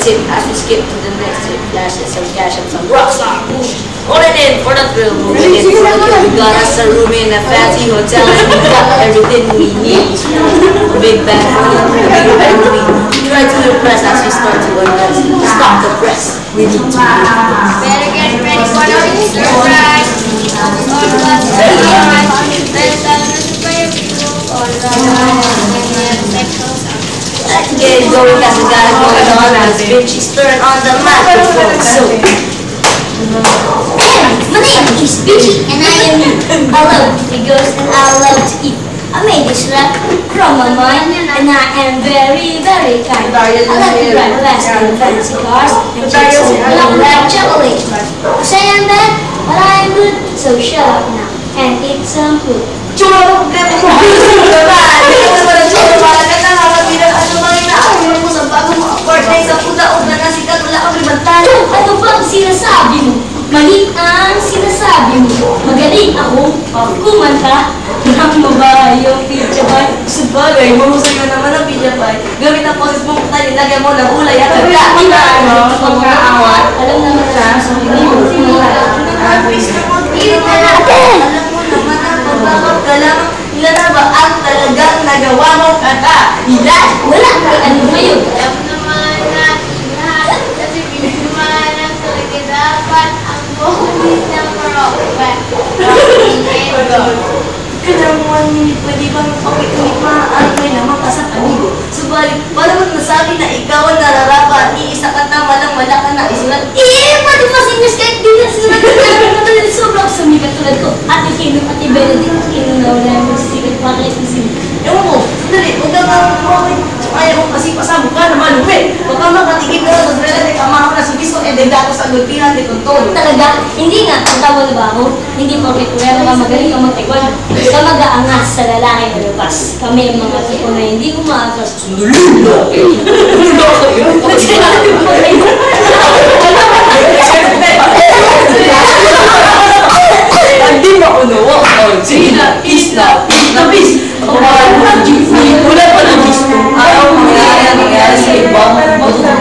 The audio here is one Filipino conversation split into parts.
tip as we skip to the next tip. Flashes some cash and some rockstar. Rolling in for the thrill, rolling in for the thrill. We got us a room in a fancy hotel and we got everything we need. A big bang queen, a big bang queen. Try to impress as we start to undress. Stop the press. We need to better get ready for the surprise. Let's get it going, guys. We got it going on. This bitch is turned on the microphone. So, my name is Bitchy and I am you. I love figures and I love to eat. I made this rap from my mind and I am very, very kind. I like to drive fast in fancy cars and chase long like chocolate. You say I'm bad, but I am good, so shut up now and eat some food. cuma problema mo. Hindi ko naman ang para ka na bilang ano mga inaawin mo sa bagong birthday sa pudaog na nasikat wala kang ribantalo. Ano ba ang sinasabi mo? Mali ang sinasabi mo. Magaling ako kumanta. Alam mo ba yung pizza pie? Sabagay, mahusay ka naman ang pizza pie. Gamit ang poses mong tayo, lagyan mo na ulay at pagkain. Pagkaawat. Alam naman na sa hindi mo. Alam mo naman ang pagbabag ka lang. Ilan na ba ang talagang nagawa mong kanta? Ilan? Wala. Ano ngayon? Alam naman natin lahat kasi pinumahan ang kalagadapan ang buhit ng rockband. Kailangan minit, pwede bang pakitulit maaari kayo naman kasang amigo. Subalit, para mo nasabi na ikaw ang nararapat, iisa kanta malang wala ka na isulat. Pwede mas English kahit di na sila nagkakaroon na sobrang sumikat tulad ko. Ate Kino, Ate Benedict, Kino na wala yung sikat bakit yung sikat. Ewan mo, dali, huwag ka makakawin. Kaya mo kasi pasamo ka naman, uwi. Huwag ka makatigil na sa drela, di ka makaw na si Bisto, e de gato sa gulpihan, di kontolo. Talaga? Hindi nga, tatawa na ba ako? Hindi porket wala ka magaling ka magtikon. Ka mag-aangas sa lalaki na lupas. Kami ang mga tipo na hindi umaatras. Lula kayo. Hindi maunawa. Sina, isna, bis. Wala pa ng gusto. Ayaw mangyayari sa iba.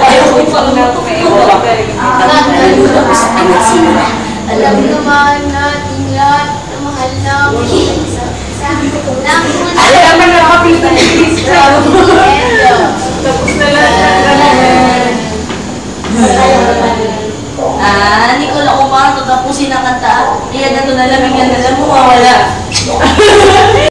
Ayaw ko ipang nato kayo. Nalula ko sa anak sila. Alam naman natin lahat na mahal namin sa Alam naman na kapita ni Krista. Tapos na lang. Hindi ko lang kung paano tatapusin ang kanta. Kaya ganito na lang, yan na lang mawawala.